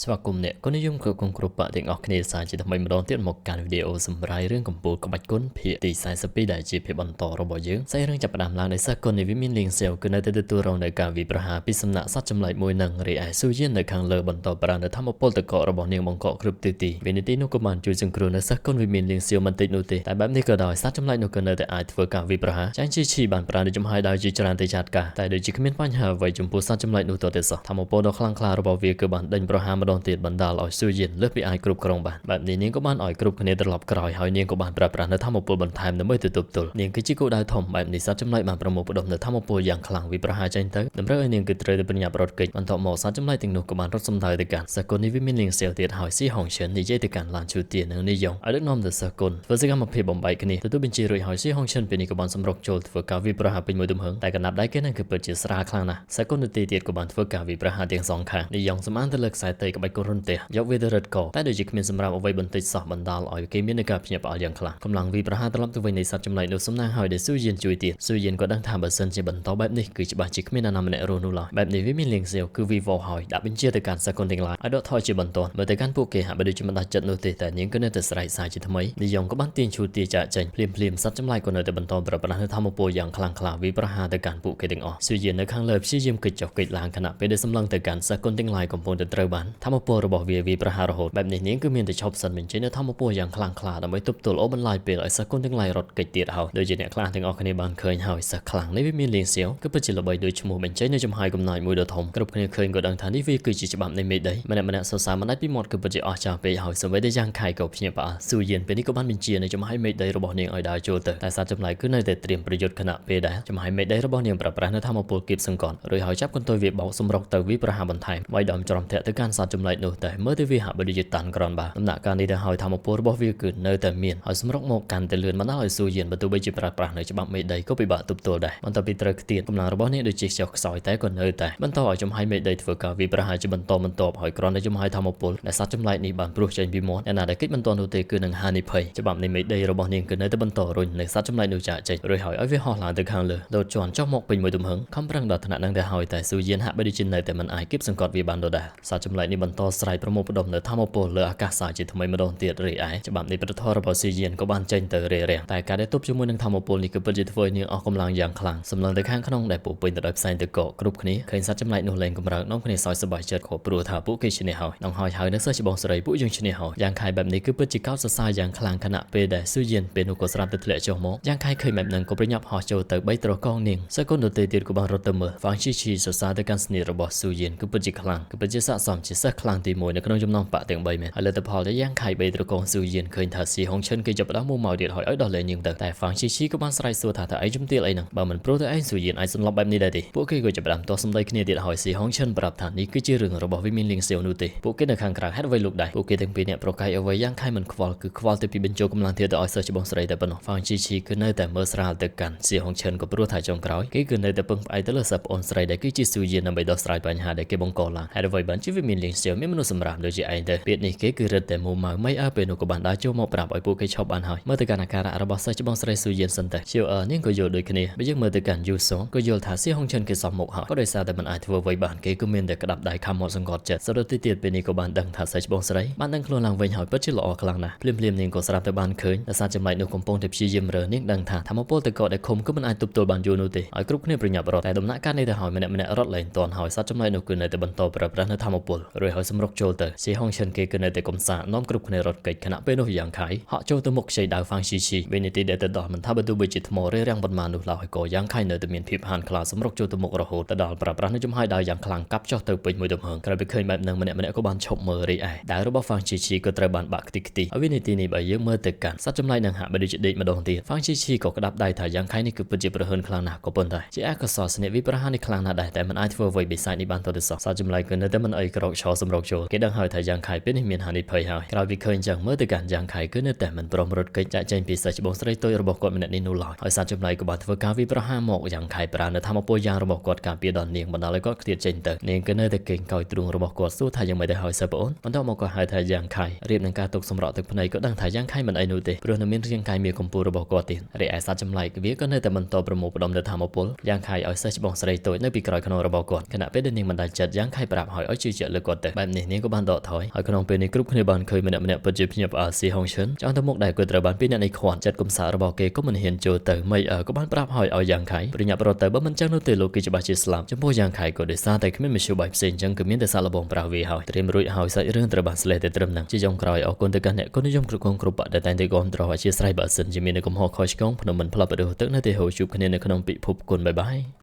ស្វាគមន៍អ្នកក៏និយមគ្រប់គ្រងគ្រប់បាក់ទាំងអស់គ្នាសាជាថ្មីម្ដងទៀតមកកាន់វីដេអូសម្រាប់រឿងកម្ពុជាក្បាច់គុណភាគទី42ដែលជាភាគបន្តរបស់យើងស្អីរឿងចាប់ផ្ដើមឡើងដោយសារគុណនេះវាមានលៀងសៀវគឺនៅតែទទួលរងនៅការវិប្រហាពីសំណាក់សត្វចម្លែកមួយនឹងរីឯស៊ូយៀននៅខាងលើបន្តប្រាណនៅធម្មពលតករបស់នាងបង្កក់គ្រប់ទិសទីវិនិតិនោះក៏បានជួយសង្គ្រោះនៅសិស្សគុណវាមានលៀងសៀវមិនតិចនោះទេតែបែបនេះក៏ដោយសត្វចម្លែកនោះក៏នៅតែអាចធ្វើការវិប្រហាចាញ់ជីឈីបានប្រាណនៅចំហាយដោយជាច្រើនទៅចាត់ការតែដូចជាគ្មានបញ្ហាអ្វីចំពោះសត្វចម្លែកនោះទៅទេសោះធម្មពលដ៏ខ្លាំងក្លារបស់វាគឺបានដេញប្រហាម្ដងទៀតបណ្ដាលឲ្យស៊ូយៀនលើសពីអាចគ្រប់គ្រងបានបែបនេះនាងក៏បានឲ្យគ្រប់គ្នាត្រឡប់ក្រោយហើយនាងក៏បានប្រើប្រាស់នៅធម្មពលបន្ថែមដើម្បីទៅទប់ទល់នាងគឺជាគោលដៅធំបែបនេះសត្វចម្លែកបានប្រមូលផ្ដុំនៅធម្មពលយ៉ាងខ្លាំងវិប្រហាចេញទៅតម្រូវឲ្យនាងគឺត្រូវតែប្រញាប់រត់គេចបន្ទាប់មកសត្វចម្លែកទាំងនោះក៏បានរត់សំដៅទៅកាន់សិស្សគុណនេះវាមានលៀងសៀវទៀតហើយស៊ីហុងឈិននិយាយទៅកាន់ឡានឈូទានិងនាយងឲ្យដឹកនាំទៅសិស្សគុណធ្វើសកម្មភាពបំបែកគ្នាទទួលបញ្ជារួចហើយស៊ីហុងឈិនពេលនេះក៏បានសម្រុកចូលធ្វើការវិប្រហាពេញមួយទំហឹងតែកណ្ដាប់ដៃគេនឹងគឺពិតជាស្រាលខ្លាំងណាស់សិស្សគុណទៅទៀតក៏បានធ្វើការវិប្រហាទាំងសងខាងនាយងសម្អានទៅលើខ្សែតីក្បាច់គុណរុនទេយកវាទៅរត់កតែដូចជាគ្មានសម្រាប់អ្វីបន្តិចសោះបណ្ដាលឲ្យគេមានការភ្ញាក់ផ្អើលយ៉ាងខ្លាំងកម្លាំងវិប្រហាត្រឡប់ទៅវិញនៃសត្វចម្លែកនោះសំណាងហើយដែលស៊ូយៀនជួយទៀតស៊ូយៀនក៏ដឹងថាបើសិនជាបន្តបែបនេះគឺច្បាស់ជាគ្មាននរណាម្នាក់រស់នោះឡើយបែបនេះវាមានលៀងសៀវគឺវីវ៉ហើយដាក់បញ្ជាទៅកាន់សិស្សគុណទាំងឡាយឲ្យដកថយជាបន្តមើលទៅកាន់ពួកគេហាក់បីដូចជាមិនដាច់ចិត្តនោះទេតែនាងក៏នៅតែស្រែកសាយជាថ្មីនាយងក៏បានទាញឈូទាចាក់ចេញភ្លាមសត្វចម្លែកក៏នៅតែបន្តប្រើប្រាស់នៅធម្មពលយ៉ាងខ្លាំងក្លាវិប្រហាទៅកាន់ពួកគេទាំងអស់ស៊ូយៀននៅខាងលើព្យាយាមកិច្ចចុះកិច្ចឡើងខណៈពេលដែលសម្លឹងទៅកាន់សិស្សគុណទាំងឡាយកំពុងតែត្រូវបានធម្មពលរបស់វាវិប្រហារហូតបែបនេះនាងគឺមានតែឈប់សិនបញ្ចេញនៅធម្មពលយ៉ាងខ្លាំងក្លាដើម្បីទប់ទល់អូបន្លាយពេលឲ្យសិស្សគុណទាំងឡាយរត់គេចទៀតហើយដូចជាអ្នកខ្លះទាំងអស់គ្នាបានឃើញហើយសិស្សខ្លាំងនេះវាមានលៀងសៀវគឺពិតជាល្បីដោយឈ្មោះបញ្ចេញនៅចំហាយកំណាយមួយដ៏ធំគ្រប់គ្នាឃើញក៏ដឹងថានេះវាគឺជាច្បាប់នៃមេដីម្នាក់សរសើរមិនដាច់ពីមាត់គឺពិតជាអស្ចារ្យពេកហើយសូម្បីតែយ៉ាងខៃក៏ភ្ញាក់ផ្អើលស៊ូយៀនពេលនេះក៏បានបញ្ជានៅចំហាយមេដីរបស់នាងឲ្យដើរចូលទៅតែសត្វចម្លែកគឺនៅតែត្រៀមប្រយុទ្ធខណៈពេលដែលចំហាយមេដីរបស់នាងប្រើប្រាស់នៅធម្មពលគៀបសង្កត់រួចហើយចាប់កន្ទុយវាបោកសម្រុកទៅវាប្រហាបន្ថែមវាយដំច្រំធាក់ទៅកាន់សត្វចម្លែកនោះតែមើលទៅវាហាក់បីដូចជាតាន់ក្រនបាដំណាក់កាលនេះទៅហើយធម្មពលរបស់វាគឺនៅតែមានហើយសម្រុកមកកាន់តែលឿនបណ្ដាលឲ្យស៊ូយៀនបើទោះបីជាប្រើប្រាស់នៅច្បាប់មេដីក៏ពិបាកទប់ទល់ដែរបន្ទាប់ពីត្រូវខ្ទាតកម្លាំងរបស់នាងដូចជាខ្ចោះខ្សោយតែក៏នៅតែបន្តឲ្យចំហាយមេដីធ្វើការវាប្រហាជាបន្តបន្ទាប់ហើយគ្រាន់តែចំហាយធម្មពលដែលសត្វចម្លែកនេះបានព្រោះចេញពីមាត់អ្នកណាដែលគេចបន្តនោះទេគឺនឹងហានិភ័យច្បាប់នៃមេដីរបស់នាងគឺនៅតែបន្តរុញនៅសត្វចម្លែកនោះចាក់ចេញរួចហើយឲ្យវាហោះឡើងទៅខាងលើលោតជាន់ចុះមកពេញមួយទំហឹងខំប្រឹងដល់ថ្នាក់នឹងទៅហើយតែស៊ូយៀនហាក់បីដូចជានៅតែមិនអាចគៀបសង្កត់វាបានដដែលសត្វចម្លែកនេះបន្តស្រែកប្រមូលផ្ដុំនៅធម្មពលលើអាកាសសាជាថ្មីម្ដងទៀតរីឯច្បាប់នៃប្រធររបស់ស៊ូយៀនក៏បានចេញទៅរារាំងតែការដែលទប់ជាមួយនឹងធម្មពលនេះគឺពិតជាធ្វើឲ្យនាងអស់កម្លាំងយ៉ាងខ្លាំងសម្លឹងទៅខាងក្នុងដែលពោពេញទៅដោយផ្សែងទឹកកកគ្រប់គ្នាឃើញសត្វចម្លែកនោះលែងកម្រើកនាំគ្នាសោយសប្បាយចិត្តខកព្រោះថាពួកគេឈ្នះហើយដងហើយនៅសិស្សច្បងសេរីពួកយើងឈ្នះហើយយ៉ាងខៃបែបនេះគឺពិតជាកោតសរសើរយ៉ាងខ្លាំងខណៈពេលដែលស៊ូយៀនពេលនោះក៏ស្រាប់តែធ្លាក់ចុះមកយ៉ាងខៃឃើញបែបហ្នឹងក៏ប្រញាប់ហោះចូលទៅបីត្រកងនាងសិស្សគុណដទៃទៀតក៏បានរត់ទៅមើលហ្វាងឈីឈីសរសើរទៅកាន់ស្នេហ៍របស់ស៊ូយៀនគឺពិតជាខ្លាំងគឺពិតជាស័ក្តិសមជាសិស្សខ្លាំងទី1នៅក្នុងចំណោមបកទាំង3មែនហើយលទ្ធផលដែលយ៉ាងខៃបីត្រកងស៊ូយៀនឃើញថាស៊ីហុងឈិនគេចាប់ផ្ដើមមកទៀតហើយឲ្យដោះលែងនាងទៅតែហ្វាងឈីឈីក៏បានស្រែកសួរថាតើឯងជំទាវអីហ្នឹងបើមិនព្រោះតែឯងស៊ូយៀនអាចសន្លប់បែបនេះដែរទេពួកគេក៏ចាប់ផ្ដើមទាស់សម្ដីគ្នាទៀតហើយស៊ីហុងឈិនប្រាប់ថានេះគឺជារឿងរបស់វិមានលៀងសៀវនោះទេពួកគេនៅខាងក្រៅហេតុអ្វីលោកដែរពួកគេទាំងពីរអ្នកប្រកែកអ្វីយ៉ាងខៃមិនខ្វល់គឺខ្វល់ទៅពីបញ្ចូលកម្លាំងទៀតទៅឲ្យសិស្សច្បងស្រីតែប៉ុណ្ណោះហ្វាងឈីឈីគឺនៅតែមើលស្រាលទៅកាន់ស៊ីហុងឈិនក៏ព្រោះថាចុងក្រោយគេគឺនៅតែពឹងផ្អែកទៅលើសិស្សប្អូនស្រីដែលគឺជាស៊ូយៀនដើម្បីដោះស្រាយបញ្ហាដែលគេបង្កឡើងហេតុអ្វីបានជាវិមានលៀងសៀវមានមនុស្សសម្រាប់ដូចជាឯងទៅពេលនេះគេគឺរឹតតែមូម៉ៅមិនអើពេលនោះក៏បានដើរចូលមកប្រាប់ឲ្យពួកគេឈប់បានហើយមើលទៅកាន់អាការៈរបស់សិស្សច្បងស្រីស៊ូយៀនសិនទៅជឿនាងក៏យល់ដូចគ្នាបើយើងមើលទៅកាន់យូសូក៏យល់ថាស៊ីហុងឈិនគេសមមុខហើយក៏ដោយសារតែមិនអាចធ្វើអ្វីបានគេគឺមានតែក្តាប់ដៃខំមកសង្កត់ចិត្តសរុបទៅទៀតពេលនេះក៏បានដឹងថាសិស្សច្បងស្រីបានដឹងខ្លួនឡើងវិញហើយពិតជាល្អខ្លាំងណាស់ភ្លាមនាងក៏ស្រាប់តែបានឃើញដែលសារចម្លែកនោះកំពុងតែព្យាយាមរើនាងដឹងថាធម្មពលតកដែលឃុំគឺមិនអាចទប់ទល់បានយូរនោះទេឲ្យគ្រប់គ្នាប្រញាប់រត់តែដំណាក់កាលនេះទៅហើយម្នាក់រត់លែងទាន់ហើយសត្វចម្លែកនោះគឺនៅតែបន្តប្រើប្រាស់នៅធម្មពលរួចហើយសម្រុកចូលទៅស៊ីហុងឈិនគេគឺនៅតែកំសានាំគ្រប់គ្នារត់គេចខណៈពេលនោះយ៉ាងខៃហក់ចូលទៅមុខខ្ចីដៅហ្វាងឈីឈីវិនិតិដែលទៅដល់មិនថាបើទោះបីជាថ្មរារាំងប៉ុន្មាននោះឡើយក៏យ៉ាងខៃនៅតែមានភាពហានខ្លាសម្រុកចូលទៅមុខរហូតទៅដល់ប្រើប្រាស់នៅចំហាយដៅយ៉ាងខ្លាំងកាប់ចុះទៅពេញមួយទំហឹងក្រោយពីឃើញបែបហ្នឹងម្នាក់ក៏បានឈប់មើលរីឯដៅរបស់ហ្វាងឈីឈីក៏ត្រូវបានបាក់ខ្ទេចខ្ទីហើយវិនិតិនេះបើយើងមើលទៅកាន់សត្វចម្លែកនឹងហាក់បីដូចជាដេកម្ដងទៀតហ្វាងឈីឈីក៏ក្តាប់ដៃថាយ៉ាងខៃនេះគឺពិតជាប្រហិនខ្លាំងណាស់ក៏ប៉ុន្តែជាអកុសលស្នេហ៍វិប្រហានេះខ្លាំងណាស់ដែរតែមិនអាចធ្វើអ្វីបិសាចនេះបានទៅសោះសត្វចម្លែកគឺនៅតែមិនអីក្រោកឈរសម្រុកចូលគេដឹងហើយថាយ៉ាងខៃពេលនេះមានហានិភ័យហើយក្រោយពីឃើញចឹងមើលទៅកាន់យ៉ាងខៃគឺនៅតែមិនព្រមរត់គេចចាក់ចេញពីសិស្សច្បងស្រីតូចរបស់គាត់ម្នាក់នេះនោះឡើយហើយសត្វចម្លែកក៏បានធ្វើការវិប្រហាមកយ៉ាងខៃប្រានៅធម្មពលយ៉ាងរបស់គាត់ការពារដល់នាងបណ្ដាលឲ្យគាត់ខ្ទាតចេញទៅនាងគឺនៅតែកេងកោយទ្រូងរបស់គាត់សួរថាយ៉ាងម៉េចដែរហើយសិស្សប្អូនបន្ទាប់មកក៏ហៅថាយ៉ាងខៃរៀបនឹងការទុកសម្រក់ទឹកភ្នែកក៏ដឹងថាយ៉ាងខៃមិនអីនោះទេព្រោះនៅមានរាងកាយមានកម្ពស់របស់គាត់ទៀតរីឯសត្វចម្លែកវាក៏នៅតែបន្តប្រមូលផ្ដុំទៅធម្មពលយ៉ាងខៃឲ្យសិស្សច្បងស្រីតូចនៅពីក្រោយខ្នងរបស់គាត់ខណៈពេលដែលនាងមិនដាច់ចិត្តយ៉ាងខៃប្រាប់ឲ្យជឿជាក់លើគាត់ ទៅបែបនេះនាងក៏បានដកថយហើយក្នុងពេលនេះគ្រប់គ្នាបានឃើញម្នាក់ពិតជាភ្ញាក់ផ្អើលស៊ីហុងឈិនចង់ទៅមុខដែលគាត់ត្រូវបានពីអ្នកនេះខាត់ចិត្តកំសារបស់គេក៏មិនហ៊ានចូលទៅមិនក៏បានប្រាប់ឲ្យយ៉ាងខៃប្រញាប់រត់ទៅបើមិនចឹងនោះទេលោកគេច្បាស់ជាស្លាប់ចំពោះយ៉ាងខៃក៏ដោយសារតែគ្មានមធ្យោបាយផ្សេងចឹងគឺមានតែសាកល្បងប្រាស់វាហើយត្រៀមរួចហើយសាច់រឿងត្រូវបានស្លេះទៅត្រឹមហ្នឹងជាចុងក្រោយអរគុណទៅកាន់អ្នកគុណនិយមគ្រប់បាក់ដែលតែងតែគាំទ្រអធិស្ឋានបើសិនជាមាននៅកំហុសខុសឆ្គងភ្នំមិនផ្លាប់បដិទិកនៅទេហូជួបគ្នានៅក្នុងពិភពគុណបាយបាយ